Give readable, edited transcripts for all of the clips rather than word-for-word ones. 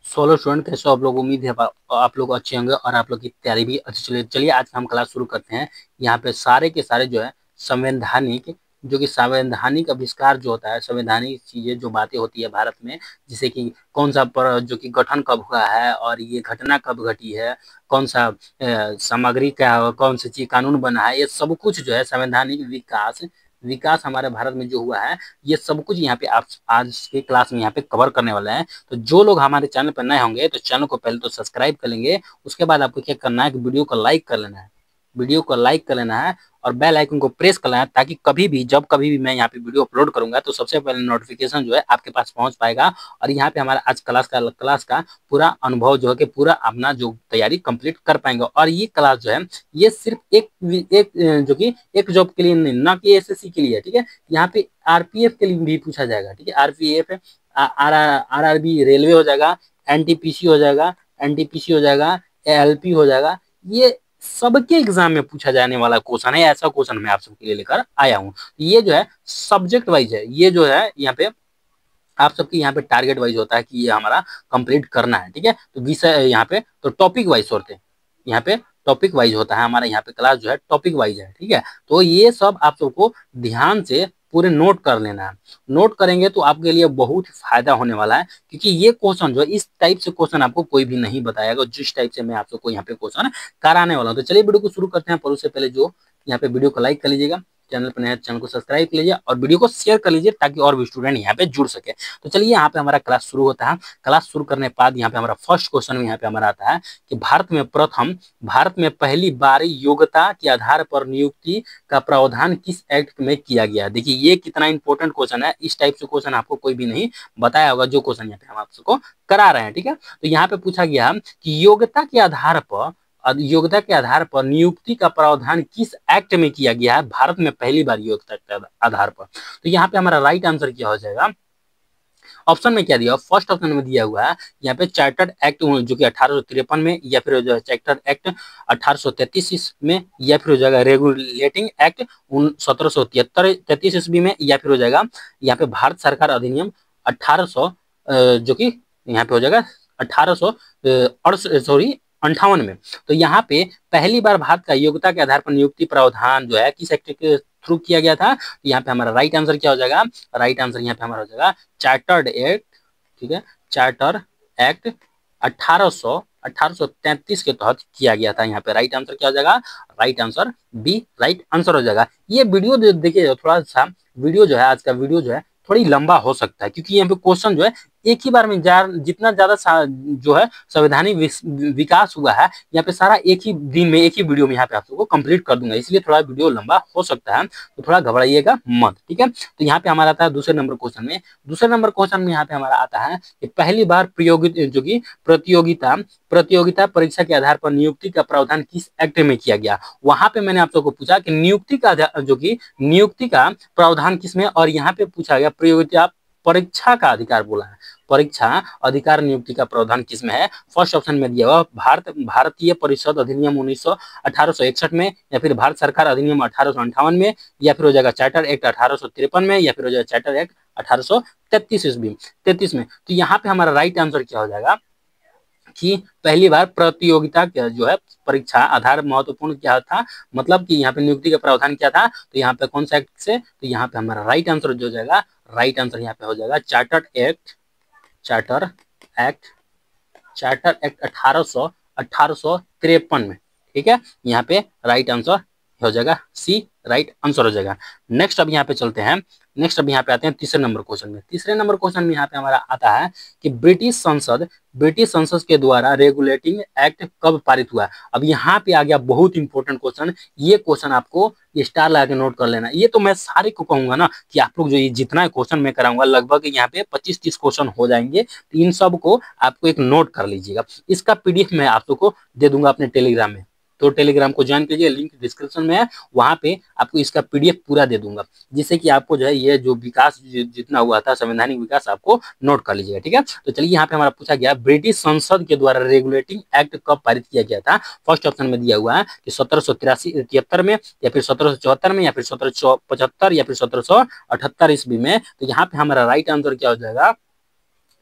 Solo student कैसे हो आप लोग। उम्मीद है आप लोग अच्छे होंगे और आप लोग की तैयारी भी अच्छी चलिए। चलिए आज हम क्लास शुरू करते हैं। यहाँ पे सारे के सारे जो है संवैधानिक, जो कि संवैधानिक आविष्कार जो होता है, संवैधानिक चीजें जो बातें होती है भारत में, जैसे कि कौन सा पर जो कि गठन कब हुआ है और ये घटना कब घटी है, कौन सा सामग्री का कौन सी चीज कानून बना है, ये सब कुछ जो है संवैधानिक विकास विकास हमारे भारत में जो हुआ है, ये सब कुछ यहाँ पे आप आज के क्लास में यहाँ पे कवर करने वाले हैं। तो जो लोग हमारे चैनल पर नए होंगे तो चैनल को पहले तो सब्सक्राइब कर लेंगे। उसके बाद आपको क्या करना है कि वीडियो को लाइक कर लेना है, वीडियो को लाइक कर लेना है और बेल आइकन को प्रेस कर लेना है, ताकि कभी भी जब कभी भी मैं यहाँ पे वीडियो अपलोड करूंगा तो सबसे पहले नोटिफिकेशन जो है आपके पास पहुंच पाएगा। और यहाँ पे हमारा आज क्लास का पूरा अनुभव जो है कि पूरा अपना जो तैयारी कंप्लीट कर पाएंगे। और ये क्लास जो है ये सिर्फ एक जो कि एक जॉब के लिए नहीं, ना कि एसएससी के लिए है, ठीक है। यहाँ पे आरपीएफ के लिए भी पूछा जाएगा, ठीक है। आरपीएफ, आरआरबी, रेलवे हो जाएगा, एनटीपीसी हो जाएगा, एनटीपीसी हो जाएगा, एएलपी हो जाएगा। ये सबके एग्जाम में पूछा जाने वाला क्वेश्चन है, ऐसा क्वेश्चन मैं आप सबके लिए लेकर आया हूँ। ये जो है सब्जेक्ट वाइज है, ये जो है यहाँ पे आप सबके यहाँ पे टारगेट वाइज होता है कि ये हमारा कंप्लीट करना है, ठीक है। तो विषय यहाँ पे तो टॉपिक वाइज होते हैं, यहाँ पे टॉपिक वाइज होता है हमारा, यहाँ पे क्लास जो है टॉपिक वाइज है, ठीक है। तो ये सब आप सबको ध्यान से पूरे नोट कर लेना है। नोट करेंगे तो आपके लिए बहुत फायदा होने वाला है, क्योंकि ये क्वेश्चन जो है इस टाइप से क्वेश्चन आपको कोई भी नहीं बताएगा जिस टाइप से मैं आप सबको यहाँ पे क्वेश्चन कराने वाला हूँ। तो चलिए वीडियो को शुरू करते हैं। पर उससे पहले जो यहाँ पे वीडियो को लाइक कर लीजिएगा, चैनल पर नया चैनल को सब्सक्राइब कर लीजिए और वीडियो को शेयर कर लीजिए ताकि और भी स्टूडेंट यहाँ पे जुड़ सके। तो चलिए यहाँ पे हमारा क्लास शुरू होता है। क्लास शुरू करने के बाद यहाँ पे हमारा फर्स्ट क्वेश्चन यहाँ पे हमारा आता है कि भारत में पहली बार योग्यता के आधार पर नियुक्ति का प्रावधान किस एक्ट में किया गया। देखिए ये कितना इंपॉर्टेंट क्वेश्चन है, इस टाइप से क्वेश्चन आपको कोई भी नहीं बताया होगा जो क्वेश्चन यहाँ पे हम आप सबको करा रहे हैं, ठीक है। तो यहाँ पे पूछा गया कि योग्यता के आधार पर नियुक्ति का प्रावधान किस एक्ट में किया गया है भारत में पहली बार योग्यता के आधार पर। तो यहाँ पे हमारा राइट आंसर क्या हो जाएगा। ऑप्शन में क्या दिया, फर्स्ट ऑप्शन में दिया हुआ है यहाँ पे चार्टर्ड एक्ट जो कि 1853 में, या फिर जो है चार्टर्ड एक्ट 1833 में, या फिर हो जाएगा रेगुलेटिंग एक्ट 1733 ईस्वी में, या फिर हो जाएगा यहाँ पे भारत सरकार अधिनियम 1800 जो कि यहाँ पे हो जाएगा 1858 में। तो यहाँ पे पहली बार भारत का योग्यता के आधार पर नियुक्ति प्रावधान जो है किस एक्ट के थ्रू किया गया था। तो यहाँ पे हमारा राइट आंसर क्या हो जाएगा, राइट आंसर यहाँ पे हमारा हो जाएगा चार्टर्ड एक्ट, ठीक है। चार्टर एक्ट 1833 के तहत किया गया था। यहाँ पे राइट आंसर क्या हो जाएगा, right answer B right answer हो जाएगा। ये वीडियो देखिए थोड़ा सा वीडियो जो है आज का वीडियो जो है थोड़ी लंबा हो सकता है, क्योंकि यहाँ पे क्वेश्चन जो है एक ही बार में जितना ज्यादा जो है संवैधानिक विकास हुआ है यहाँ पे सारा एक ही दिन में एक ही वीडियो में यहाँ पे आप सबको कंप्लीट कर दूंगा, इसलिए थोड़ा वीडियो लंबा हो सकता है, तो थोड़ा घबराइएगा मत, ठीक है। तो यहाँ पे हमारा आता है दूसरे नंबर क्वेश्चन में। दूसरे नंबर क्वेश्चन में यहाँ पे हमारा आता है कि पहली बार जो कि प्रतियोगिता परीक्षा के आधार पर नियुक्ति का प्रावधान किस एक्ट में किया गया। वहां पे मैंने आप सबको पूछा कि नियुक्ति का प्रावधान किसमें, और यहाँ पे पूछा गया प्रतियोगिता परीक्षा का अधिकार बोला है, परीक्षा अधिकार नियुक्ति का प्रावधान किसमें है। फर्स्ट ऑप्शन में दिया हुआ भारतीय परिषद अधिनियम 1861 में, या फिर भारत सरकार अधिनियम 1858 में, या फिर हो जाएगा चार्टर एक्ट 1853 में, या फिर हो जाएगा चार्टर एक्ट 1833 में। तो यहाँ पे हमारा राइट आंसर क्या हो जाएगा कि पहली बार प्रतियोगिता जो है परीक्षा आधार महत्वपूर्ण क्या था, मतलब कि यहाँ पे नियुक्ति का प्रावधान क्या था। तो यहाँ पे कौन सा एक्ट से, तो यहाँ पे हमारा राइट आंसर जो जाएगा, राइट आंसर यहाँ पे हो जाएगा चार्टर एक्ट 1853 में, ठीक है। यहाँ पे राइट आंसर हो जाएगा सी राइट आंसर हो जाएगा। नेक्स्ट अब यहाँ पे चलते हैं, नेक्स्ट अब यहाँ पे आते हैं तीसरे नंबर क्वेश्चन में। तीसरे नंबर क्वेश्चन में यहाँ पे हमारा आता है कि ब्रिटिश संसद के द्वारा रेगुलेटिंग एक्ट कब पारित हुआ। अब यहाँ पे आ गया बहुत इंपॉर्टेंट क्वेश्चन, ये क्वेश्चन आपको स्टार लगा के नोट कर लेना। ये तो मैं सारे को कहूंगा ना कि आप लोग जो ये जितना क्वेश्चन मैं कराऊंगा लगभग यहाँ पे 25-30 क्वेश्चन हो जाएंगे, तो इन सब को आपको एक नोट कर लीजिएगा। इसका पीडीएफ मैं आप लोग को दे दूंगा अपने टेलीग्राम में, तो टेलीग्राम को ज्वाइन कीजिए, लिंक डिस्क्रिप्शन में है, वहां पे आपको इसका पीडीएफ पूरा दे दूंगा, जिससे कि आपको जो है ये जो विकास जितना हुआ था संवैधानिक विकास आपको नोट कर लीजिएगा, ठीक है। तो चलिए यहाँ पे हमारा पूछा गया ब्रिटिश संसद के द्वारा रेगुलेटिंग एक्ट कब पारित किया गया था। फर्स्ट ऑप्शन में दिया हुआ है कि 1773 में, या फिर 1774 में, या फिर 1775, या फिर 1778 ईस्वी में। तो यहाँ पे हमारा राइट आंसर क्या हो जाएगा,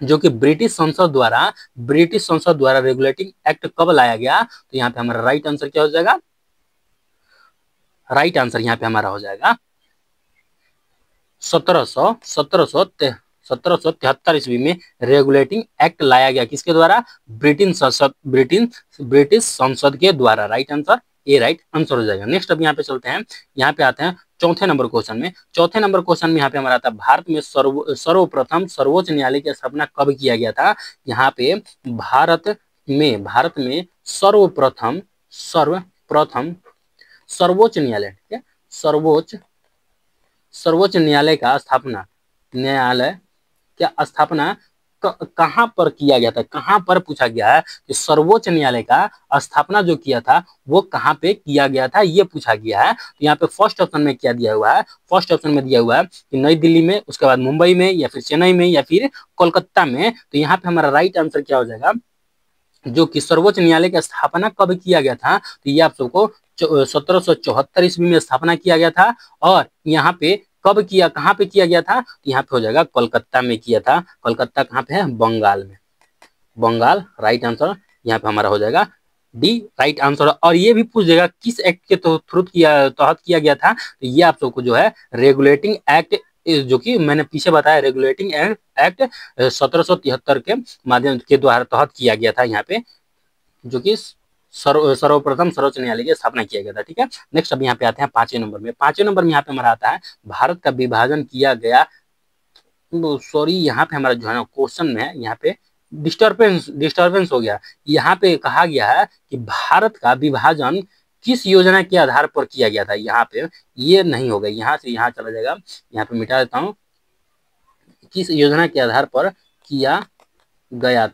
जो कि ब्रिटिश संसद द्वारा रेगुलेटिंग एक्ट कब लाया गया? तो यहाँ पे हमारा राइट आंसर क्या हो जाएगा? राइट आंसर यहाँ पे हमारा हो जाएगा 1773 ईस्वी में रेगुलेटिंग एक्ट लाया गया। किसके द्वारा? ब्रिटिश संसद के द्वारा। राइट आंसर, ए राइट आंसर हो जाएगा। नेक्स्ट अब यहाँ पे चलते हैं, यहाँ पे आते हैं चौथे नंबर क्वेश्चन में। चौथे नंबर क्वेश्चन में यहाँ पे हमारा आता है, भारत में सर्वप्रथम सर्वोच्च न्यायालय की स्थापना कब किया गया था? यहाँ पे भारत में सर्वप्रथम सर्वोच्च न्यायालय, ठीक है, सर्वोच्च न्यायालय का स्थापना कहां पर किया गया था? कहां पर पूछा गया है कि सर्वोच्च न्यायालय का स्थापना जो किया था वो कहां पे किया गया था, ये पूछा गया है। तो यहाँ पे फर्स्ट ऑप्शन में क्या दिया हुआ है? फर्स्ट ऑप्शन में दिया हुआ है कि नई दिल्ली में, उसके बाद मुंबई में, या फिर चेन्नई में, या फिर कोलकाता में। तो यहाँ पे हमारा राइट आंसर क्या हो जाएगा? जो कि सर्वोच्च न्यायालय की स्थापना कब किया गया था? तो ये आप सबको 1774 ईस्वी में स्थापना किया गया था। और यहाँ पे कब किया, कहाँ पे किया गया था? तो यहाँ पे हो जाएगा कोलकाता में किया था। कोलकाता कहाँ पे है? बंगाल में। बंगाल राइट आंसर यहाँ पे हमारा हो जाएगा डी राइट आंसर। और ये भी पूछ देगा किस एक्ट के तहत किया गया था? तो ये आप सबको जो है रेगुलेटिंग एक्ट, जो कि मैंने पीछे बताया, रेगुलेटिंग एक्ट 1773 के माध्यम के द्वारा तहत किया गया था यहाँ पे, जो कि सर्वप्रथम सर्वोच्च न्यायालय की स्थापना किया गया था। ठीक है, नेक्स्ट अब यहाँ पे आते हैं पांचवें नंबर में। पांचवें नंबर में यहाँ पे हमारा आता है, भारत का विभाजन किया गया, सॉरी यहाँ पे हमारा जो है ना क्वेश्चन में है, यहाँ पे डिस्टर्बेंस हो गया। यहाँ पे कहा गया है कि भारत का विभाजन किस योजना के आधार पर किया गया था? यहाँ पे ये नहीं होगा, यहाँ से यहाँ चला जाएगा, यहाँ पे मिटा देता हूँ। किस योजना के आधार पर किया गया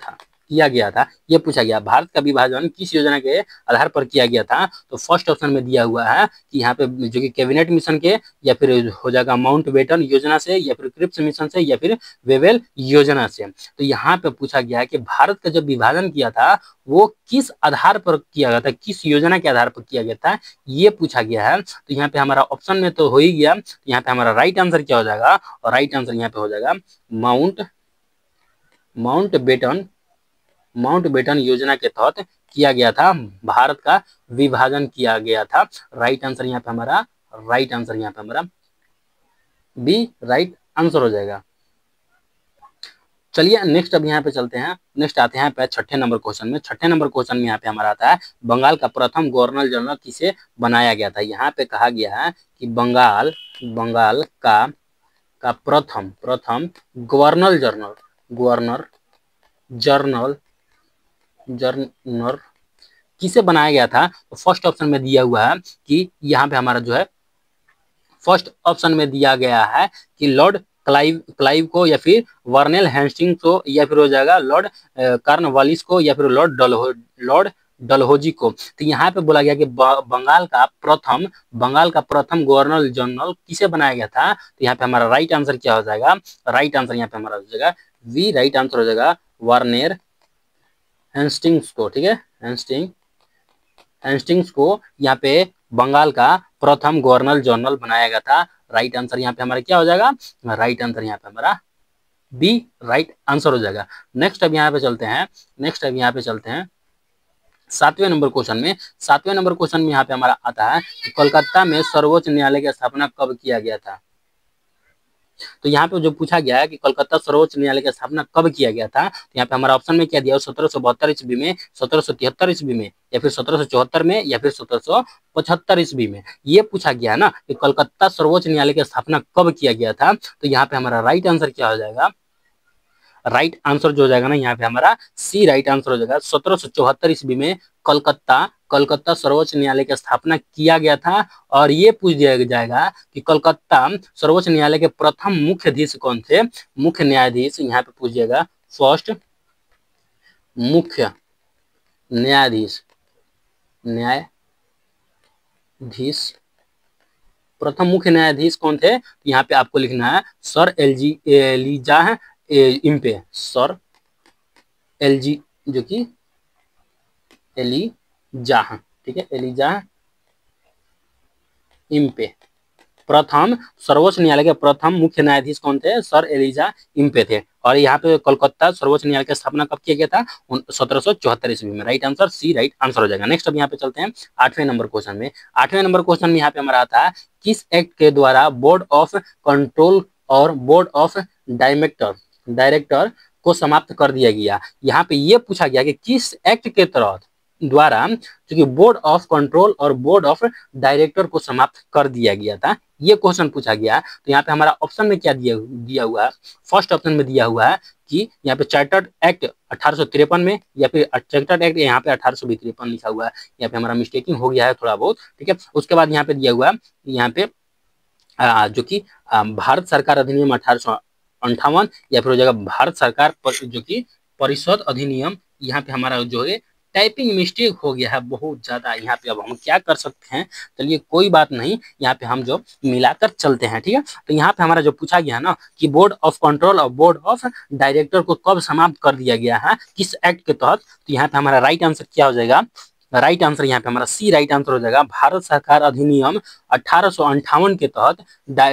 था, ये पूछा गया। भारत का विभाजन किस योजना के आधार पर किया गया था? तो फर्स्ट ऑप्शन में दिया हुआ है कि यहाँ पे जो कि कैबिनेट मिशन के, या फिर हो जाएगा माउंटबेटन योजना से, या फिर क्रिप्स मिशन से, या फिर वेवेल योजना से। तो यहाँ पे पूछा गया है कि भारत का जब विभाजन किया था वो किस आधार पर किया गया था, किस योजना के आधार पर किया गया था, ये पूछा गया है। तो यहाँ पे हमारा ऑप्शन में तो हो ही गया, तो यहाँ पे हमारा राइट आंसर क्या हो जाएगा? और राइट आंसर यहाँ पे हो जाएगा माउंटबेटन योजना के तहत किया गया था, भारत का विभाजन किया गया था। राइट आंसर यहाँ पे हमारा बी राइट आंसर हो जाएगा। चलिए नेक्स्ट अब यहाँ पे चलते हैं, नेक्स्ट आते हैं पे छठे नंबर क्वेश्चन में। छठे नंबर क्वेश्चन में यहाँ पे हमारा आता है, बंगाल का प्रथम गवर्नर जनरल किसे बनाया गया था? यहाँ पे कहा गया है कि बंगाल का प्रथम गवर्नर जनरल किसे बनाया गया था? तो फर्स्ट ऑप्शन में दिया हुआ है कि यहाँ पे हमारा जो है, फर्स्ट ऑप्शन में दिया गया है कि लॉर्ड क्लाइव को, या फिर वर्नेल हेस्टिंग्स को, या फिर हो जाएगा लॉर्ड कॉर्नवालिस को, या फिर लॉर्ड डलहौजी को। तो यहाँ पे बोला गया कि बंगाल का प्रथम गवर्नर जनरल किसे बनाया गया था? तो यहाँ पे हमारा राइट आंसर क्या हो जाएगा? राइट आंसर यहाँ पे हमारा हो जाएगा वी राइट आंसर हो जाएगा वर्नेर हेस्टिंग्स को। ठीक है, हेस्टिंग्स को यहाँ पे बंगाल का प्रथम गवर्नर जनरल बनाया गया था। राइट आंसर यहाँ पे हमारा क्या हो जाएगा? राइट आंसर यहाँ पे हमारा बी राइट आंसर हो जाएगा। नेक्स्ट अब यहाँ पे चलते हैं सातवें नंबर क्वेश्चन में। सातवें नंबर क्वेश्चन में यहाँ पे हमारा आता है कि कोलकाता में सर्वोच्च न्यायालय की स्थापना कब किया गया था? तो यहाँ पे जो पूछा गया है कि कोलकाता सर्वोच्च न्यायालय की स्थापना कब किया गया था, तो यहाँ पे हमारा ऑप्शन में क्या दिया? 1772 ईस्वी में, 1773 ईस्वी में, या फिर 1774 में, या फिर 1775 ईस्वी में। ये पूछा गया है ना कि कोलकाता सर्वोच्च न्यायालय की स्थापना कब किया गया था। तो यहाँ पे हमारा राइट आंसर क्या हो जाएगा? राइट आंसर जो हो जाएगा ना यहाँ पे हमारा सी राइट आंसर हो जाएगा। 1774 ईस्वी में कोलकाता सर्वोच्च न्यायालय की स्थापना किया गया था। और ये पूछ दिया जाएगा कि कोलकाता सर्वोच्च न्यायालय के प्रथम मुख्याधीश कौन थे? मुख्य न्यायाधीश यहाँ पे पूछ दिएगा, फर्स्ट मुख्य न्यायाधीश प्रथम मुख्य न्यायाधीश कौन थे? तो यहाँ पे आपको लिखना है sir Elijah Impey, sir LG जो कि एलिजाह, ठीक है, एलिजाह इम्पे। प्रथम सर्वोच्च न्यायालय के प्रथम मुख्य न्यायाधीश कौन थे? सर एलिजा इम्पे थे। और यहाँ पे कोलकाता सर्वोच्च न्यायालय की स्थापना कब किया गया था? 1774 ईस्वी में। Right answer C right answer हो जाएगा। नेक्स्ट अब यहाँ पे चलते हैं 8वें नंबर क्वेश्चन में। 8वें नंबर क्वेश्चन में यहाँ पे हमारा आता है किस एक्ट के द्वारा बोर्ड ऑफ कंट्रोल और बोर्ड ऑफ डायरेक्टर को समाप्त कर दिया गया? यहाँ पे ये पूछा गया कि किस एक्ट के तहत द्वारा जो कि बोर्ड ऑफ कंट्रोल और बोर्ड ऑफ डायरेक्टर को समाप्त कर दिया गया था, ये क्वेश्चन पूछा गया। तो यहाँ पे हमारा ऑप्शन में क्या दिया हुआ है? फर्स्ट ऑप्शन में दिया हुआ है कि यहाँ पे चार्टर्ड एक्ट 1853 में, या फिर चार्टर्ड एक्ट यहाँ पे 1853 लिखा हुआ है, यहाँ पे हमारा मिस्टेकिंग हो गया है थोड़ा बहुत, ठीक है। उसके बाद यहाँ पे दिया हुआ है यहाँ पे जो कि भारत सरकार अधिनियम 1858, या फिर हो जाएगा भारत सरकार जो कि परिषद अधिनियम। यहाँ पे हमारा जो है टाइपिंग मिस्टेक हो गया है बहुत ज्यादा यहाँ पे। अब हम क्या कर सकते हैं? चलिए कोई बात नहीं, यहाँ पे हम जो मिलाकर चलते हैं, ठीक है। तो यहाँ पे हमारा जो पूछा गया ना कि बोर्ड ऑफ कंट्रोल और बोर्ड ऑफ डायरेक्टर को कब समाप्त कर दिया गया है, किस एक्ट के तहत, तो यहाँ पे हमारा राइट आंसर क्या हो जाएगा? राइट आंसर यहाँ पे हमारा सी राइट आंसर हो जाएगा। भारत सरकार अधिनियम 1858 के तहत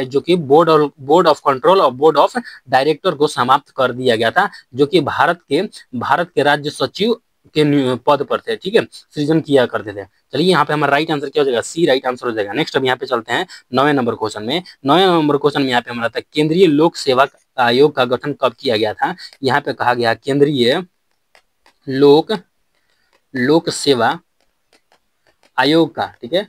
जो कि बोर्ड ऑफ कंट्रोल और बोर्ड ऑफ डायरेक्टर को समाप्त कर दिया गया था, जो कि भारत के राज्य सचिव के पद पर थे, ठीक है, सृजन किया करते थे। चलिए यहाँ पे हमारा राइट आंसर क्या हो जाएगा? सी राइट आंसर हो जाएगा। नेक्स्ट अब यहाँ पे चलते हैं 9वें नंबर क्वेश्चन में। 9वें नंबर क्वेश्चन में यहाँ पे हमारा था केंद्रीय लोक सेवा आयोग का गठन कब किया गया था? यहाँ पे कहा गया केंद्रीय लोक सेवा आयोग का, ठीक है,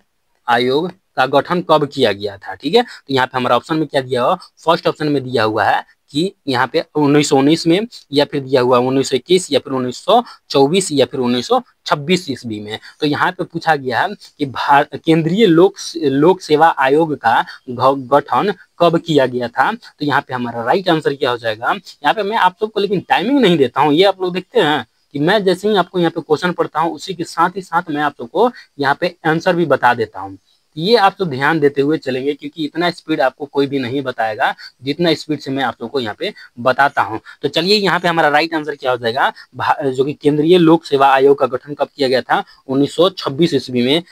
आयोग का गठन कब किया गया था, ठीक है। तो यहाँ पे हमारा ऑप्शन में क्या दिया हुआ? फर्स्ट ऑप्शन में दिया हुआ है कि यहाँ पे 1919 में, या फिर दिया हुआ 1921, या फिर 1924, या फिर 1926 ईस्वी में। तो यहाँ पे पूछा गया है कि केंद्रीय लोक सेवा आयोग का गठन कब किया गया था? तो यहाँ पे हमारा राइट आंसर क्या हो जाएगा? यहाँ पे मैं आप सबको लेकिन टाइमिंग नहीं देता हूँ, ये आप लोग देखते हैं कि मैं जैसे ही आपको यहाँ पे क्वेश्चन पढ़ता हूँ उसी के साथ ही साथ मैं आप सबको यहाँ पे आंसर भी बता देता हूँ। ये आप तो ध्यान देते हुए चलेंगे, क्योंकि इतना स्पीड आपको कोई भी नहीं बताएगा जितना स्पीड से मैं आप सबको यहाँ पे बताता हूँ। तो चलिए यहाँ पे हमारा राइट आंसर क्या हो जाएगा? जो कि केंद्रीय लोक सेवा आयोग का गठन कब किया गया था? 1926 ईस्वी में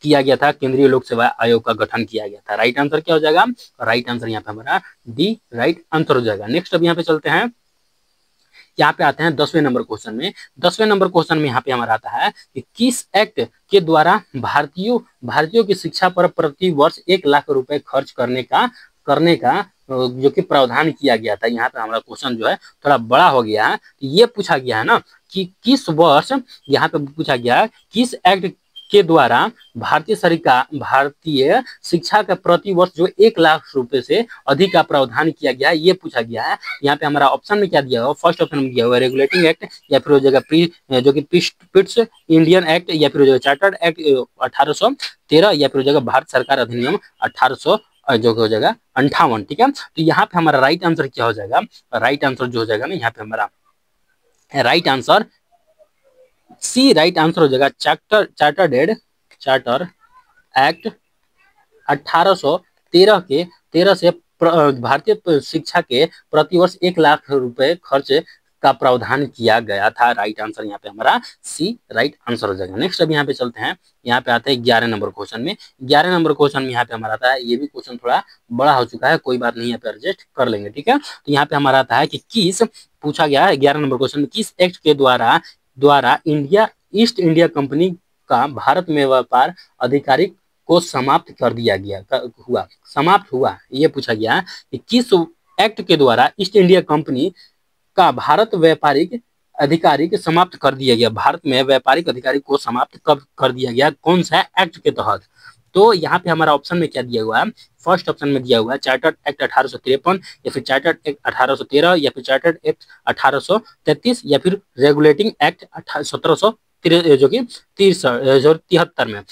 किया गया था, केंद्रीय लोक सेवा आयोग का गठन किया गया था। राइट आंसर क्या हो जाएगा? राइट आंसर यहाँ पे हमारा डी राइट आंसर हो जाएगा। नेक्स्ट अब यहाँ पे चलते हैं, यहाँ पे आते हैं 10वें नंबर क्वेश्चन में। 10वें नंबर क्वेश्चन में यहाँ पे हमारा आता है कि किस एक्ट के द्वारा भारतीयों की शिक्षा पर प्रति वर्ष 1 लाख रुपए खर्च करने का जो कि प्रावधान किया गया था। यहाँ पे हमारा क्वेश्चन जो है थोड़ा बड़ा हो गया है। ये पूछा गया है ना कि किस वर्ष, यहाँ पे पूछा गया है किस एक्ट के द्वारा भारतीय शिक्षा का प्रति वर्ष जो 1 लाख रुपए से अधिक का प्रावधान किया गया है, ये पूछा गया है। यहाँ पे हमारा ऑप्शन में क्या दिया हुआ? फर्स्ट ऑप्शन में दिया हुआ रेगुलेटिंग एक्ट, या फिर हो जाएगा जो कि पिट्स इंडियन एक्ट, या फिर हो जाएगा चार्टर्ड एक्ट 1813, या फिर हो जाएगा भारत सरकार अधिनियम 1800 जो हो जाएगा 58, ठीक है। तो यहाँ पे हमारा राइट आंसर क्या हो जाएगा? राइट आंसर जो हो जाएगा ना यहाँ पे हमारा right answer C right answer हो जाएगा। चार्टर एक्ट 1813 से भारतीय शिक्षा के प्रतिवर्ष 1 लाख रुपए खर्च का प्रावधान किया गया था। राइट आंसर यहाँ पे हमारा सी राइट आंसर हो जाएगा। नेक्स्ट अब यहाँ पे चलते हैं, यहाँ पे आते हैं 11 नंबर क्वेश्चन में। 11 नंबर क्वेश्चन में यहाँ पे हमारा आता है, ये भी क्वेश्चन थोड़ा बड़ा हो चुका है, कोई बात नहीं, यहाँ पे एडजस्ट कर लेंगे, ठीक है। तो यहाँ पे हमारा आता है कि किस पूछा गया है 11 नंबर क्वेश्चन में, किस एक्ट के द्वारा ईस्ट इंडिया कंपनी का भारत में व्यापार आधिकारिक को समाप्त कर दिया गया समाप्त हुआ, ये पूछा गया है कि किस एक्ट के द्वारा ईस्ट इंडिया कंपनी का भारत व्यापारिक अधिकारी समाप्त कर दिया गया, भारत में व्यापारिक अधिकारी को समाप्त कब कर दिया गया, कौन सा एक्ट के तहत? तो यहाँ पे हमारा ऑप्शन में क्या दिया हुआ है? फर्स्ट ऑप्शन में दिया हुआ है चार्टर्ड एक्ट 1853, या फिर चार्टर्ड एक्ट 1813, या फिर चार्टर्ड एक्ट 1833, या फिर रेगुलेटिंग एक्ट 1773 जो कि 73 में।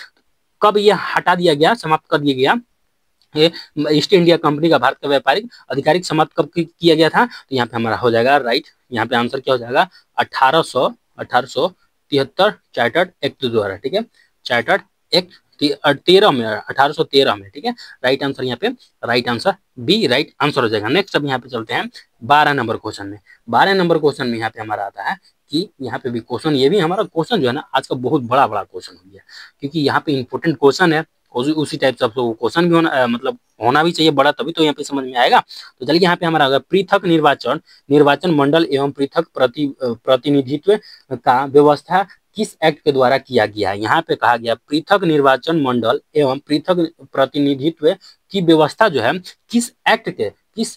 कब ये हटा दिया गया, समाप्त कर दिया गया ईस्ट इंडिया कंपनी का भारत का व्यापारिक आधिकारिक समाप्त कब किया गया था? तो यहाँ पे हमारा हो जाएगा राइट, यहाँ पे आंसर क्या हो जाएगा? 1873 चार्टर्ड एक्ट द्वारा, ठीक है, चार्टर्ड एक्ट 13 में 1813 में, ठीक है। राइट आंसर यहाँ पे right answer B right answer हो जाएगा। नेक्स्ट अब यहाँ पे चलते हैं 12 नंबर क्वेश्चन में। 12 नंबर क्वेश्चन में यहाँ पे हमारा आता है कि यहाँ पे भी क्वेश्चन, ये भी हमारा क्वेश्चन जो है ना आज का बहुत बड़ा क्वेश्चन हो गया, क्योंकि यहाँ पे इंपॉर्टेंट क्वेश्चन है उसी टाइप से आप लोगों को क्वेश्चन भी होना मतलब होना भी चाहिए बड़ा, तभी तो यहाँ पे समझ में आएगा। तो चलिए यहाँ पे हमारा होगा पृथक निर्वाचन मंडल एवं पृथक प्रतिनिधित्व का व्यवस्था किस एक्ट के द्वारा किया गया है। यहाँ पे कहा गया पृथक निर्वाचन मंडल एवं पृथक प्रतिनिधित्व की व्यवस्था जो है किस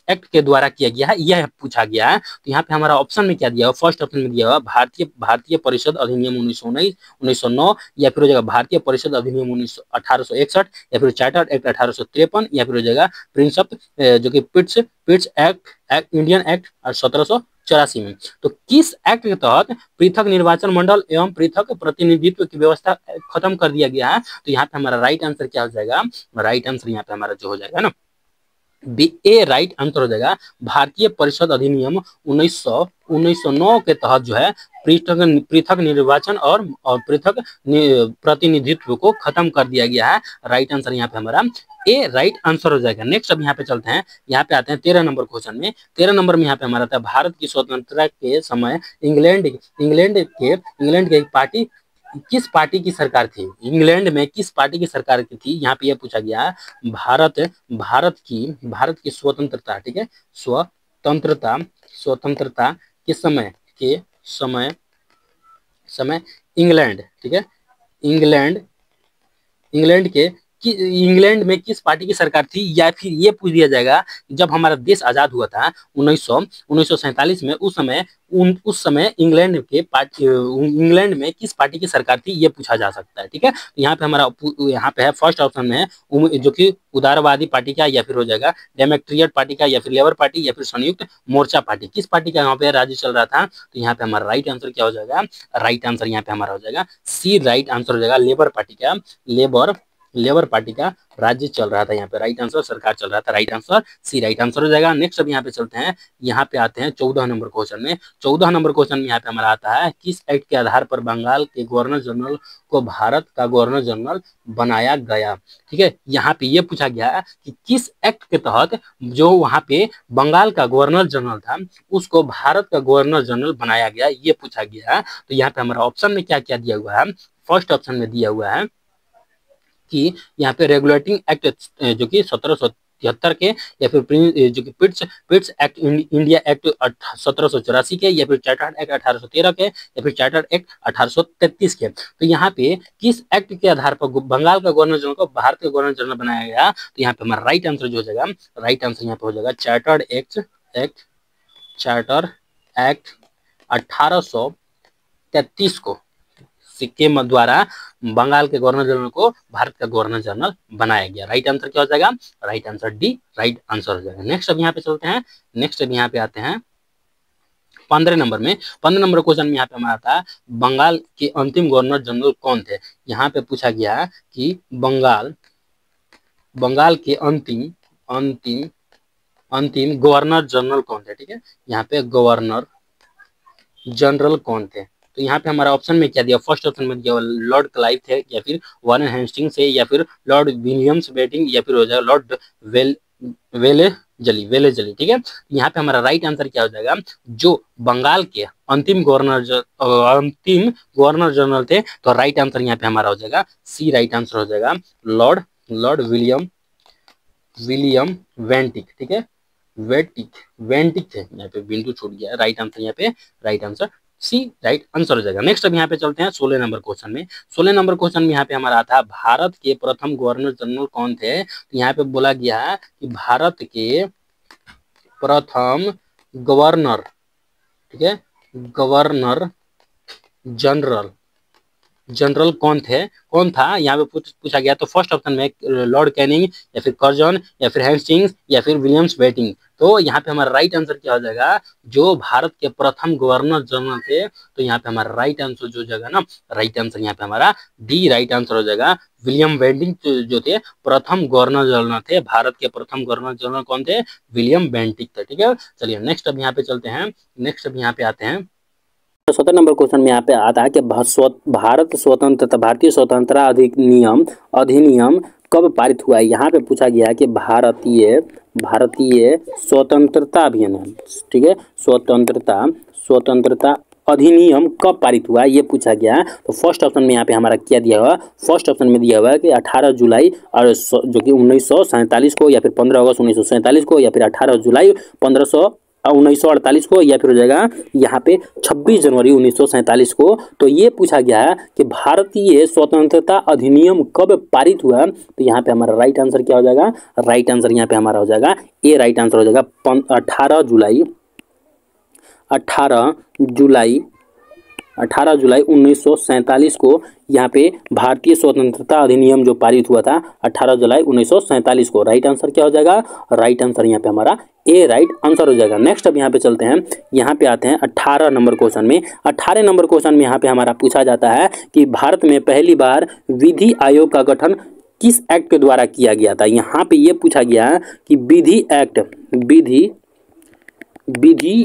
एक्ट के द्वारा किया गया है, यह पूछा गया है। तो यहाँ पे हमारा ऑप्शन में क्या दिया हुआ, फर्स्ट ऑप्शन में दिया हुआ भारतीय परिषद अधिनियम 1909 या फिर हो जाएगा भारतीय परिषद अधिनियम 1861 या फिर चार्टर एक्ट 1853 या फिर हो जाएगा प्रिंस ऑफ जो कि पिट्स एक्ट इंडियन एक्ट 1784 में। तो किस एक्ट के तहत पृथक निर्वाचन मंडल एवं पृथक प्रतिनिधित्व की व्यवस्था खत्म कर दिया गया है। तो यहाँ पे हमारा राइट आंसर क्या हो जाएगा, राइट आंसर यहाँ पे हमारा जो हो जाएगा ना ए राइट आंसर हो जाएगा भारतीय परिषद अधिनियम 1909 के तहत जो है पृथक निर्वाचन और पृथक प्रतिनिधित्व को खत्म कर दिया गया है। राइट आंसर यहाँ पे हमारा ए राइट आंसर हो जाएगा। नेक्स्ट अब यहाँ पे चलते हैं, यहाँ पे आते हैं 13 नंबर क्वेश्चन में। 13 नंबर में यहाँ पे हमारा था भारत की स्वतंत्रता के समय इंग्लैंड के पार्टी किस पार्टी की सरकार थी, इंग्लैंड में किस पार्टी की सरकार की थी। यहाँ पे यह पूछा गया भारत की स्वतंत्रता, ठीक है, स्वतंत्रता के समय इंग्लैंड, ठीक है, इंग्लैंड में किस पार्टी की सरकार थी, या फिर ये पूछ दिया जाएगा जब हमारा देश आजाद हुआ था 1947 में, उस समय इंग्लैंड में किस पार्टी की सरकार थी, ये पूछा जा सकता है। ठीक है, यहाँ पे हमारा यहाँ पे है फर्स्ट ऑप्शन में है जो कि उदारवादी पार्टी का, या फिर हो जाएगा डेमोक्रेट पार्टी का, या फिर लेबर पार्टी, या फिर संयुक्त मोर्चा पार्टी, किस पार्टी का यहाँ पे राज्य चल रहा था। तो यहाँ पे हमारा राइट आंसर क्या हो जाएगा, राइट आंसर यहाँ पे हमारा हो जाएगा सी राइट आंसर हो जाएगा लेबर पार्टी का, लेबर पार्टी का राज्य चल रहा था यहाँ पे, राइट आंसर सरकार चल रहा था, right answer C right answer हो जाएगा। नेक्स्ट अब यहाँ पे चलते हैं, यहाँ पे आते हैं 14 नंबर क्वेश्चन में। 14 नंबर क्वेश्चन में यहाँ पे हमारा आता है किस एक्ट के आधार पर बंगाल के गवर्नर जनरल को भारत का गवर्नर जनरल बनाया गया। ठीक है, यहाँ पे ये पूछा गया कि किस एक्ट के तहत जो वहां पे बंगाल का गवर्नर जनरल था उसको भारत का गवर्नर जनरल बनाया गया, ये पूछा गया है। तो यहाँ पे हमारा ऑप्शन में क्या क्या दिया हुआ है, फर्स्ट ऑप्शन में दिया हुआ है कि यहाँ पे रेगुलेटिंग एक्ट जो कि 1773 के, या फिर जो कि पिट्स एक्ट इंडिया एक्ट 1784 के, या फिर चार्टर्ड एक्ट 1813 के, या फिर चार्टर्ड एक्ट 1833 के। तो यहाँ पे किस एक्ट के आधार पर बंगाल का गवर्नर जनरल को भारत का गवर्नर जनरल बनाया गया। तो यहाँ पे हमारा राइट आंसर जो हो जाएगा, राइट आंसर यहाँ पे हो जाएगा चार्टर्ड एक्ट 1833 को सिक्के द्वारा बंगाल के गवर्नर जनरल को भारत का गवर्नर जनरल बनाया गया। राइट आंसर क्या हो जाएगा, right answer D right answer हो जाएगा। नेक्स्ट अब यहाँ पे चलते हैं, नेक्स्ट अब यहाँ पे आते हैं 15 नंबर में। 15 नंबर क्वेश्चन में यहाँ पे हमारा आता है बंगाल के अंतिम गवर्नर जनरल कौन थे। यहाँ पे पूछा गया कि बंगाल के अंतिम गवर्नर जनरल कौन थे। ठीक है, यहाँ पे गवर्नर जनरल कौन थे। तो यहाँ पे हमारा ऑप्शन में क्या दिया, फर्स्ट ऑप्शन में दिया लॉर्ड क्लाइव थे, या फिर वारेन हेस्टिंग्स से, या फिर लॉर्ड विलियम्स बेटिंग, या फिर हो जाएगा लॉर्ड वेलेजली। ठीक है, यहाँ पे हमारा राइट आंसर क्या हो जाएगा, जो बंगाल के अंतिम गवर्नर जनरल थे। तो राइट आंसर यहाँ पे हमारा हो जाएगा सी राइट आंसर हो जाएगा लॉर्ड विलियम वेंटिक। ठीक है, वेंटिक थे, यहाँ पे बिंदु छूट गया, राइट आंसर यहाँ पे right answer C right answer हो जाएगा। नेक्स्ट अब यहाँ पे चलते हैं 16 नंबर क्वेश्चन में। 16 नंबर क्वेश्चन में यहाँ पे हमारा आता है भारत के प्रथम गवर्नर जनरल कौन थे। तो यहाँ पे बोला गया है कि भारत के प्रथम गवर्नर, ठीक है, गवर्नर जनरल कौन था, यहाँ पे पूछा गया। तो फर्स्ट ऑप्शन में लॉर्ड कैनिंग, या फिर कर्जन, या फिर हेस्टिंग्स, या फिर विलियम्स बेटिंग। तो यहाँ पे हमारा राइट आंसर क्या हो जाएगा, जो भारत के प्रथम गवर्नर जनरल थे। तो यहाँ पे हमारा राइट आंसर जो जाएगा ना, राइट आंसर यहाँ पे हमारा डी राइट आंसर हो जाएगा विलियम बेंटिक जो थे प्रथम गवर्नर जनरल थे। भारत के प्रथम गवर्नर जनरल कौन थे, विलियम बेंटिक थे। ठीक है, चलिए नेक्स्ट अब यहाँ पे चलते हैं, नेक्स्ट अब यहाँ पे आते हैं 17 नंबर क्वेश्चन में यहाँ पे आता है कि भारतीय स्वतंत्रता अधिनियम कब पारित हुआ है। यहाँ पे पूछा गया है कि भारतीय स्वतंत्रता अभियान, ठीक है, स्वतंत्रता अधिनियम कब पारित हुआ ये पूछा गया है। तो फर्स्ट ऑप्शन में यहाँ पे हमारा क्या दिया हुआ है, फर्स्ट ऑप्शन में दिया हुआ है कि 18 जुलाई और जो कि 1947 को, या फिर 15 अगस्त 1947 को, या फिर 18 जुलाई 1948 को, या फिर हो जाएगा यहाँ पे 26 जनवरी 1947 को। तो ये पूछा गया है कि भारतीय स्वतंत्रता अधिनियम कब पारित हुआ। तो यहाँ पे हमारा राइट आंसर क्या हो जाएगा, राइट आंसर यहाँ पे हमारा हो जाएगा ए, राइट आंसर हो जाएगा 18 जुलाई 1947 को यहाँ पे भारतीय स्वतंत्रता अधिनियम जो पारित हुआ था 18 जुलाई 1947 को। राइट आंसर क्या हो जाएगा, राइट आंसर यहाँ पे हमारा ए राइट आंसर हो जाएगा। नेक्स्ट अब यहाँ पे चलते हैं, यहाँ पे आते हैं 18 नंबर क्वेश्चन में। 18 नंबर क्वेश्चन में यहाँ पे हमारा पूछा जाता है कि भारत में पहली बार विधि आयोग का गठन किस एक्ट के द्वारा किया गया था। यहाँ पे ये पूछा गया है कि विधि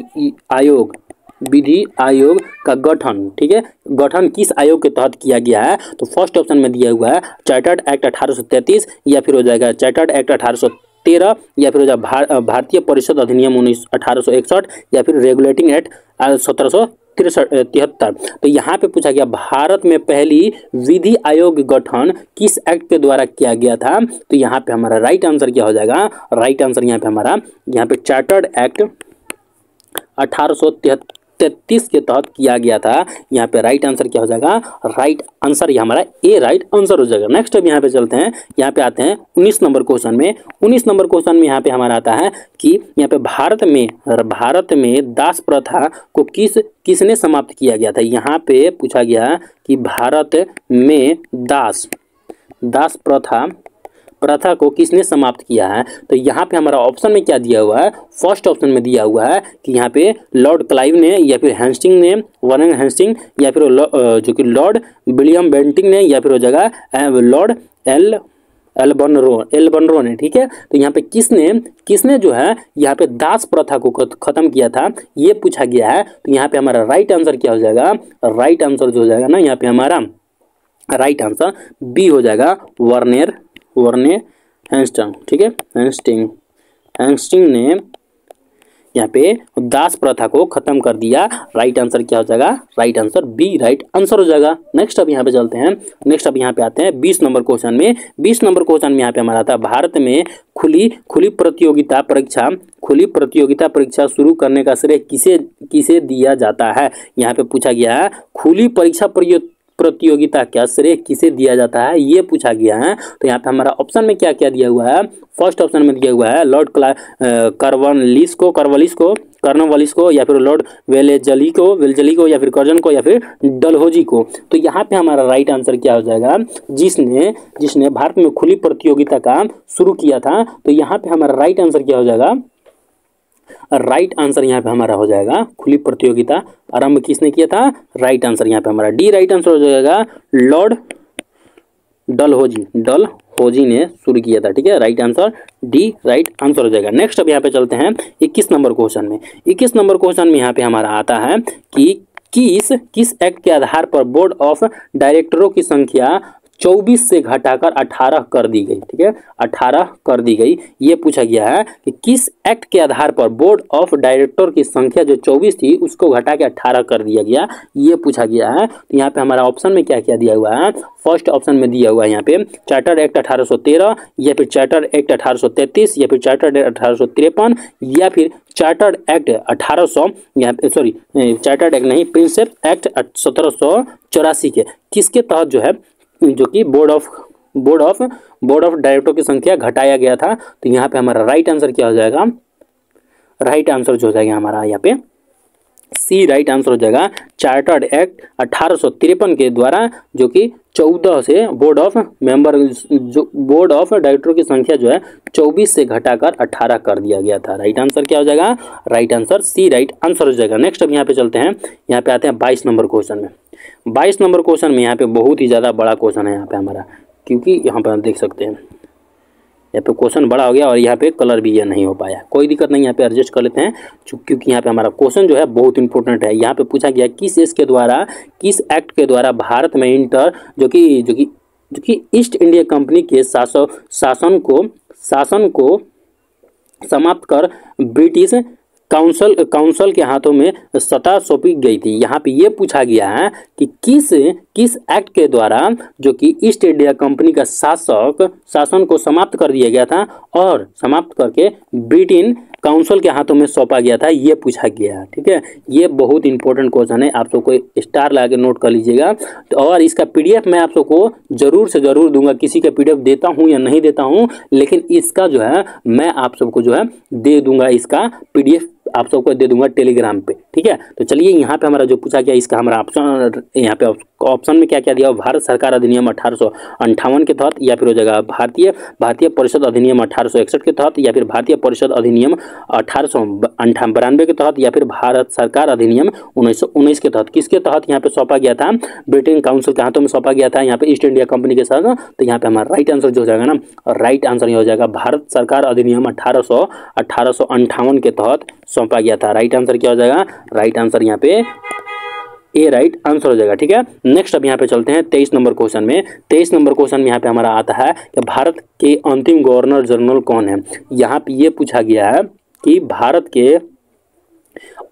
आयोग का गठन, ठीक है, गठन किस आयोग के तहत किया गया है। तो फर्स्ट ऑप्शन में दिया हुआ है चार्टर्ड एक्ट 1833, या फिर हो जाएगा चार्टर्ड एक्ट 1813, या फिर हो जाएगा भारतीय परिषद अधिनियम 1861, या फिर रेगुलेटिंग एक्ट 1773। तो यहाँ पे पूछा गया भारत में पहली विधि आयोग गठन किस एक्ट के द्वारा किया गया था। तो यहाँ पे हमारा राइट आंसर क्या हो जाएगा, राइट आंसर यहाँ पे हमारा यहाँ पे चार्टर्ड एक्ट 1833 के तहत किया गया था। यहाँ पे राइट आंसर क्या हो जाएगा, राइट आंसर ये हमारा ए राइट आंसर हो जाएगा। नेक्स्ट अब यहाँ पे चलते हैं, यहाँ पे आते हैं 19 नंबर क्वेश्चन में। 19 नंबर क्वेश्चन में यहाँ पे हमारा आता है कि यहाँ पे भारत में दास प्रथा को किसने समाप्त किया गया था। यहाँ पे पूछा गया कि भारत में दास प्रथा को किसने समाप्त किया है। तो यहाँ पे हमारा ऑप्शन में क्या दिया हुआ है, फर्स्ट ऑप्शन में दिया हुआ है कि यहाँ पे लॉर्ड क्लाइव ने, या फिर हेस्टिंग ने, वारेन हेस्टिंग, या फिर जो कि लॉर्ड विलियम बेंटिंग ने, या फिर हो जाएगा लॉर्ड एल्बनरो ने, ठीक है। तो यहाँ पे किसने जो है यहाँ पे दास प्रथा को खत्म किया था ये पूछा गया है। तो यहाँ पे हमारा राइट आंसर क्या हो जाएगा, राइट आंसर जो हो जाएगा ना, यहाँ पे हमारा राइट आंसर बी हो जाएगा, वारेन हेस्टिंग, ठीक है, हेस्टिंग ने यहाँ पे दास प्रथा को खत्म कर दिया। राइट आंसर क्या हो जाएगा, right answer B right answer हो जाएगा। नेक्स्ट अब यहाँ पे चलते हैं, नेक्स्ट अब यहाँ पे आते हैं 20 नंबर क्वेश्चन में। 20 नंबर क्वेश्चन में यहाँ पे हमारा आता है भारत में खुली प्रतियोगिता परीक्षा शुरू करने का श्रेय किसे दिया जाता है। यहाँ पे पूछा गया है खुली प्रतियोगिता क्या श्रेय किसे दिया जाता है ये पूछा गया है। तो यहाँ पे हमारा ऑप्शन में क्या क्या दिया हुआ है, फर्स्ट ऑप्शन में दिया हुआ है लॉर्ड कॉर्नवालिस को, या फिर लॉर्ड वेलेजली को, या फिर कर्जन को, या फिर डलहौजी को। तो यहाँ पे हमारा राइट आंसर क्या हो जाएगा, जिसने भारत में खुली प्रतियोगिता का शुरू किया था। तो यहाँ पे हमारा राइट आंसर क्या हो जाएगा, राइट आंसर यहाँ पे हमारा हो जाएगा खुली प्रतियोगिता आरंभ किसने किया था। राइट आंसर यहाँ पे हमारा डी राइट आंसर हो जाएगा, लॉर्ड डलहौजी ने शुरू किया था, ठीक है। Right answer D right answer हो जाएगा। नेक्स्ट अब यहाँ पे चलते हैं 21 नंबर क्वेश्चन में। 21 नंबर क्वेश्चन में यहाँ पे हमारा आता है कि किस एक्ट के आधार पर बोर्ड ऑफ डायरेक्टरों की संख्या 24 से घटाकर 18 कर दी गई, ठीक है, 18 कर दी गई। ये पूछा गया है कि किस एक्ट के आधार पर बोर्ड ऑफ डायरेक्टर की संख्या जो 24 थी उसको घटा के 18 कर दिया गया, ये पूछा गया है। तो यहाँ पे हमारा ऑप्शन में क्या क्या दिया हुआ है, फर्स्ट ऑप्शन में दिया हुआ है यहाँ पे चार्टर्ड एक्ट 1813, या फिर चार्टर्ड एक्ट 1833, या फिर चार्टर्ड एक्ट 1853, या फिर चार्टर्ड एक्ट 1800, यहाँ पे सॉरी चार्टर्ड एक्ट नहीं, प्रिंसेप एक्ट 1784 के किसके तहत जो है जो कि बोर्ड ऑफ डायरेक्टर की संख्या घटाया गया था। तो यहाँ पे हमारा राइट आंसर क्या हो जाएगा, राइट आंसर जो हो जाएगा हमारा यहाँ पे सी राइट आंसर हो जाएगा, चार्टर्ड एक्ट 1853 के द्वारा जो कि 14 से बोर्ड ऑफ डायरेक्टर की संख्या जो है 24 से घटाकर 18 कर दिया गया था। राइट आंसर क्या हो जाएगा, right answer C right answer हो जाएगा। नेक्स्ट अब यहाँ पे चलते हैं, यहाँ पे आते हैं 22 नंबर क्वेश्चन में। 22 नंबर क्वेश्चन में यहाँ पे बहुत ही ज़्यादा बड़ा क्वेश्चन है यहाँ पे हमारा, क्योंकि यहाँ पे आप देख सकते हैं यहाँ पे क्वेश्चन बड़ा हो गया और यहाँ पे कलर भी ये नहीं हो पाया, कोई दिक्कत नहीं, यहाँ पे एडजस्ट कर लेते हैं क्योंकि यहाँ पे हमारा क्वेश्चन जो है बहुत इंपॉर्टेंट है। यहाँ पे पूछा गया किस एक्ट के द्वारा भारत में जो कि ईस्ट इंडिया कंपनी के शासन को समाप्त कर ब्रिटिश काउंसिल के हाथों में सत्ता सौंपी गई थी। यहाँ पे ये पूछा गया है कि किस एक्ट के द्वारा जो कि ईस्ट इंडिया कंपनी का शासन को समाप्त कर दिया गया था और समाप्त करके ब्रिटेन काउंसिल के हाथों में सौंपा गया था, ये पूछा गया है। ठीक है, ये बहुत इंपॉर्टेंट क्वेश्चन है, आप सबको स्टार लगा के नोट कर लीजिएगा। तो और इसका पीडीएफ मैं आप सबको जरूर से जरूर दूंगा, किसी का पीडीएफ देता हूं या नहीं देता हूं, लेकिन इसका जो है मैं आप सबको जो है दे दूंगा, इसका पीडीएफ आप सबको दे दूंगा टेलीग्राम पे। ठीक है, तो चलिए यहाँ पे हमारा जो पूछा गया इसका हमारा ऑप्शन, यहाँ पे ऑप्शन में क्या क्या दिया, भारत सरकार अधिनियम 1858 के तहत, या फिर हो जाएगा भारतीय परिषद अधिनियम 1861 के तहत, या फिर भारतीय परिषद अधिनियम 1892 के तहत, या फिर भारत सरकार अधिनियम 1919 के तहत। किसके तहत यहाँ पे सौंपा गया था, ब्रिटेन काउंसिल के हाथों में सौंपा गया था यहाँ पे ईस्ट इंडिया कंपनी के साथ। तो यहाँ पे हमारा राइट आंसर जो हो जाएगा ना, राइट आंसर ये हो जाएगा भारत सरकार अधिनियम 1858 के तहत सौंपा गया था। राइट आंसर क्या हो जाएगा, राइट आंसर यहाँ पे ए राइट आंसर हो जाएगा। ठीक है, नेक्स्ट अब यहाँ पे चलते हैं 23 नंबर क्वेश्चन में। 23 नंबर क्वेश्चन में यहाँ पे हमारा आता है कि भारत के अंतिम गवर्नर जनरल कौन है। यहाँ पे ये पूछा गया है कि भारत के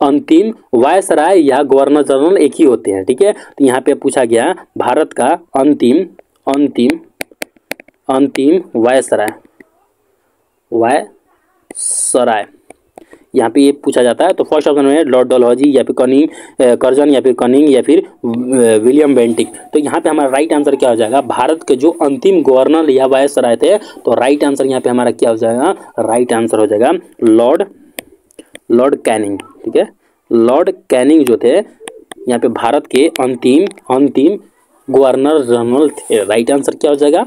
अंतिम वायसराय या गवर्नर जनरल एक ही होते हैं। ठीक है, तो यहाँ पे पूछा गया भारत का अंतिम वायसराय यहाँ पे ये पूछा जाता है। तो फर्स्ट ऑप्शन में लॉर्ड डलहौजी, या फिर कर्जन, या फिर कनिंग, या फिर विलियम बेंटिक। तो यहाँ पे हमारा राइट आंसर क्या हो जाएगा, भारत के जो अंतिम गवर्नर या वायसराय थे, तो राइट आंसर यहाँ पे हमारा क्या हो जाएगा, राइट आंसर हो जाएगा लॉर्ड कैनिंग। ठीक है, लॉर्ड कैनिंग जो थे यहाँ पे भारत के अंतिम गवर्नर जनरल थे। राइट आंसर क्या हो जाएगा,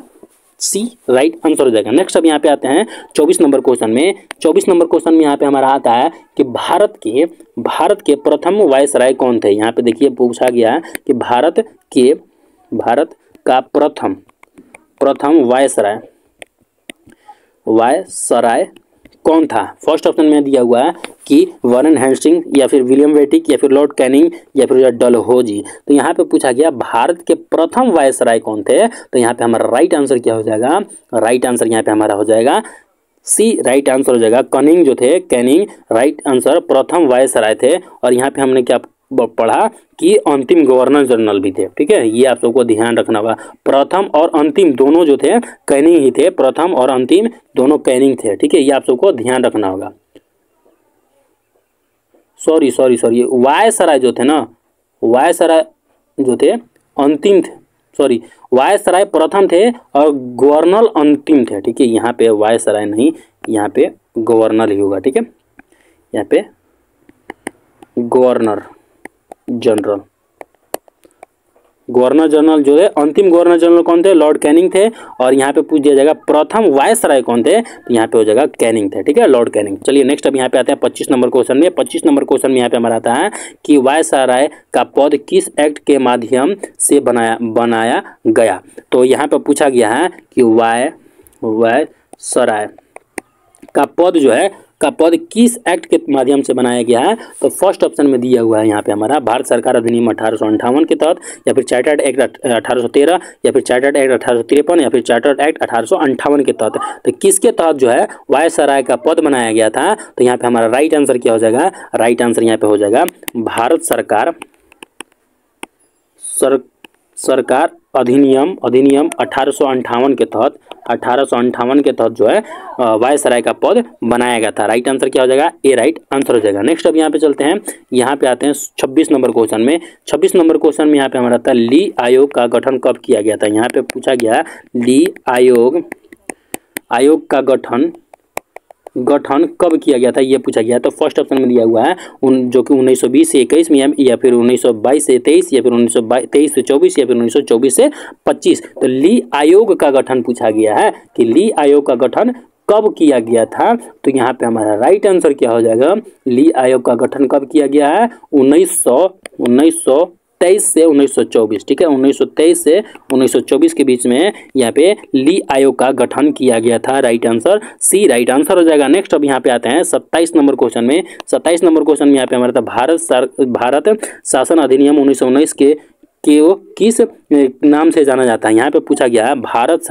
सी राइट आंसर हो जाएगा। नेक्स्ट अब यहाँ पे आते हैं 24 नंबर क्वेश्चन में। 24 नंबर क्वेश्चन में यहाँ पे हमारा आता है कि भारत के प्रथम वायसराय कौन थे। यहाँ पे देखिए पूछा गया है कि भारत का प्रथम वायसराय कौन था। फर्स्ट ऑप्शन में दिया हुआ है कि वारेन हेस्टिंग, या फिर विलियम बेंटिक, या फिर लॉर्ड कैनिंग, या फिर डलहौजी। तो यहाँ पे पूछा गया भारत के प्रथम वायसराय कौन थे। तो यहाँ पे हमारा राइट आंसर क्या हो जाएगा, राइट आंसर यहाँ पे हमारा हो जाएगा सी राइट आंसर हो जाएगा। कनिंग जो थे, कैनिंग राइट आंसर प्रथम वायसराय थे। और यहाँ पे हमने क्या पढ़ा कि अंतिम गवर्नर जनरल भी थे। ठीक है, ये आप सबको ध्यान रखना होगा, प्रथम और अंतिम दोनों जो थे कैनिंग ही थे, प्रथम और अंतिम दोनों कैनिंग थे। ठीक है, ये आप सबको ध्यान रखना होगा। सॉरी वायसराय जो थे ना, वायसराय जो थे अंतिम थे, सॉरी वायसराय प्रथम थे और गवर्नर अंतिम थे। ठीक है, यहाँ पे वायसराय नहीं, यहाँ पे गवर्नर ही होगा। ठीक है, यहाँ पे गवर्नर जनरल जो है, अंतिम गवर्नर जनरल कौन थे, लॉर्ड कैनिंग थे। और यहाँ पे पूछ दिया जाएगा प्रथम वायसराय कौन थे, तो यहाँ पे हो जाएगा कैनिंग थे। ठीक है, लॉर्ड कैनिंग। चलिए नेक्स्ट अब यहाँ पे आते हैं 25 नंबर क्वेश्चन में। 25 नंबर क्वेश्चन में यहाँ पे हमारा आता है कि वायसराय का पद किस एक्ट के माध्यम से बनाया गया। तो यहाँ पे पूछा गया है कि वायसराय का पद जो है किस एक्ट के माध्यम से बनाया गया है। तो फर्स्ट ऑप्शन में दिया हुआ है यहाँ पे हमारा भारत सरकार अधिनियम 1858 के तहत, या फिर चार्टर्ड एक्ट 1813, या फिर चार्टर्ड एक्ट 1853, या फिर चार्टर्ड एक्ट 1858 के तहत। तो किसके तहत जो है वायसराय का पद बनाया गया था। तो यहाँ पे हमारा राइट आंसर क्या हो जाएगा, राइट आंसर यहाँ पे हो जाएगा भारत सरकार अधिनियम 1858 के तहत जो है वायसराय का पद बनाया गया था। राइट आंसर क्या हो जाएगा, ए राइट आंसर हो जाएगा। नेक्स्ट अब यहाँ पे चलते हैं, यहाँ पे आते हैं 26 नंबर क्वेश्चन में। 26 नंबर क्वेश्चन में यहाँ पे हमारा आता है ली आयोग का गठन कब किया गया था। यहाँ पे पूछा गया ली आयोग का गठन कब किया गया था, ये पूछा गया। तो फर्स्ट ऑप्शन में दिया हुआ है जो कि 1920 से 21 में, या फिर 1922 से 23, या फिर 1923 से 24, या फिर 1924 से 25। तो ली आयोग का गठन पूछा गया है कि ली आयोग का गठन कब किया गया था। तो यहाँ पे हमारा राइट आंसर क्या हो जाएगा, ली आयोग का गठन कब किया गया है, 1923 से 1924। ठीक है, 1923 से 1924 के बीच में यहाँ पे ली आयोग का गठन किया गया था। Right answer C right answer हो जाएगा। नेक्स्ट अब यहाँ पे आते हैं 27 नंबर क्वेश्चन में। 27 नंबर क्वेश्चन में यहाँ पे हमारा था भारत शासन अधिनियम 1919 के को किस नाम से जाना जाता है? यहाँ पे पूछा गया है भारत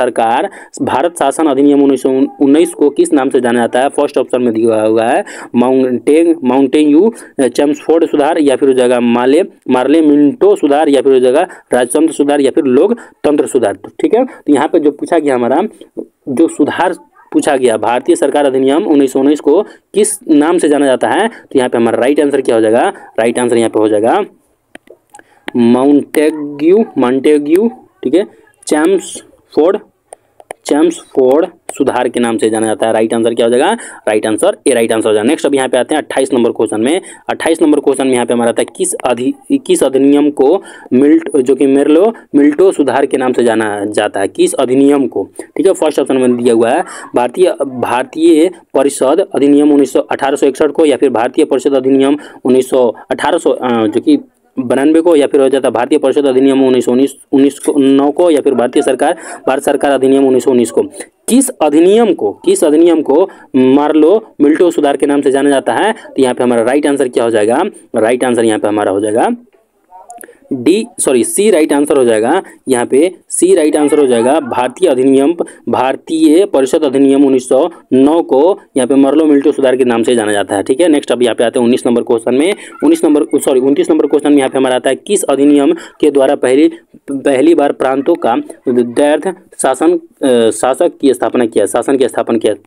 शासन अधिनियम 1919 को किस नाम से जाना जाता है? फर्स्ट ऑप्शन में दिया हुआ है माउंटेन्यू चेम्सफोर्ड सुधार, या फिर हो जाएगा मार्ले मिंटो सुधार, या फिर हो जाएगा राजतंत्र सुधार, या फिर लोकतंत्र सुधार। ठीक है, तो यहाँ पे जो पूछा गया हमारा जो सुधार पूछा गया भारतीय सरकार अधिनियम 1919 को किस नाम से जाना जाता है, तो यहाँ पे हमारा राइट आंसर क्या हो जाएगा? राइट आंसर यहाँ पे हो जाएगा मॉन्टेग्यू, ठीक है, चेम्सफोर्ड सुधार के नाम से जाना जाता है। राइट आंसर क्या हो जाएगा? Right answer A right answer हो जाएगा। नेक्स्ट अब यहाँ पे आते हैं 28 नंबर क्वेश्चन में। 28 नंबर क्वेश्चन में यहाँ पे हमारा आता है किस अधिनियम को जो कि मिल्टो सुधार के नाम से जाना जाता है? किस अधिनियम को? ठीक है, फर्स्ट ऑप्शन में दिया हुआ है भारतीय परिषद अधिनियम 1861 को, या फिर भारतीय परिषद अधिनियम 1800 जो कि 92 को, या फिर हो जाता है भारतीय परिषद अधिनियम 1919 को, या फिर भारत सरकार अधिनियम 1919 को। किस अधिनियम को मार्लो मिल्टो सुधार के नाम से जाना जाता है? तो यहाँ पे हमारा राइट आंसर क्या हो जाएगा? राइट आंसर यहाँ पे हमारा हो जाएगा सी राइट आंसर हो जाएगा। यहाँ पे सी राइट आंसर हो जाएगा। भारतीय परिषद अधिनियम 1909 को यहाँ पे मार्लो मिल्टो सुधार के नाम से जाना जाता है। ठीक है, नेक्स्ट अब यहाँ पे आते हैं 29 नंबर क्वेश्चन में। 29 नंबर क्वेश्चन में यहाँ पे हमारा आता है किस अधिनियम के द्वारा पहली बार प्रांतों का दैर्ध्य शासक की स्थापना किया?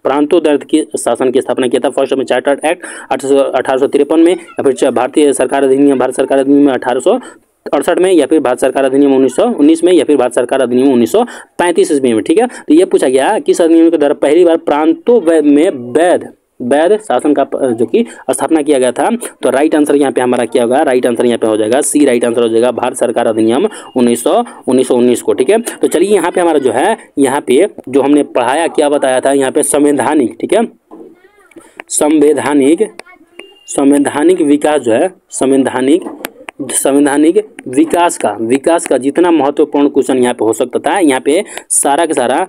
प्रांतों दैर्ध्य की शासन की स्थापना किया था। फर्स्ट में चार्टर्ड एक्ट 1853 में, या फिर भारतीय सरकार अधिनियम 1868 में, या फिर भारत सरकार अधिनियम 1919 में, या फिर भारत सरकार अधिनियम 1935 ईस्वी में। ठीक है, तो ये पूछा गया किस अधिनियम के द्वारा पहली बार प्रांतों में वैध शासन का जो कि स्थापना किया गया था? तो राइट आंसर यहाँ पे हमारा क्या होगा? राइट आंसर यहाँ पे हो जाएगा सी राइट आंसर हो जाएगा, भारत सरकार अधिनियम 1919 को। ठीक है, तो चलिए यहाँ पे हमारा जो है यहाँ पे जो हमने पढ़ाया क्या बताया था यहाँ पे संवैधानिक, ठीक है, संवैधानिक विकास जो है संवैधानिक विकास का जितना महत्वपूर्ण क्वेश्चन यहाँ पे हो सकता था, यहाँ पे सारा का सारा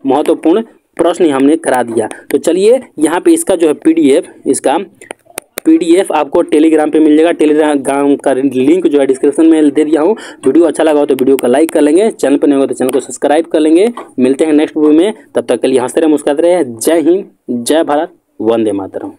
महत्वपूर्ण प्रश्न हमने करा दिया। तो चलिए यहाँ पे इसका जो है पीडीएफ आपको टेलीग्राम पे मिल जाएगा। टेलीग्राम का लिंक जो है डिस्क्रिप्शन में दे दिया हूँ। वीडियो अच्छा लगा हो तो वीडियो को लाइक कर लेंगे, चैनल पर नहीं होगा तो चैनल को सब्सक्राइब कर लेंगे। मिलते हैं नेक्स्ट वीडियो में, तब तक के लिए हंसते रहे मुस्कुराते रहे। जय हिंद, जय भारत, वंदे मातरम।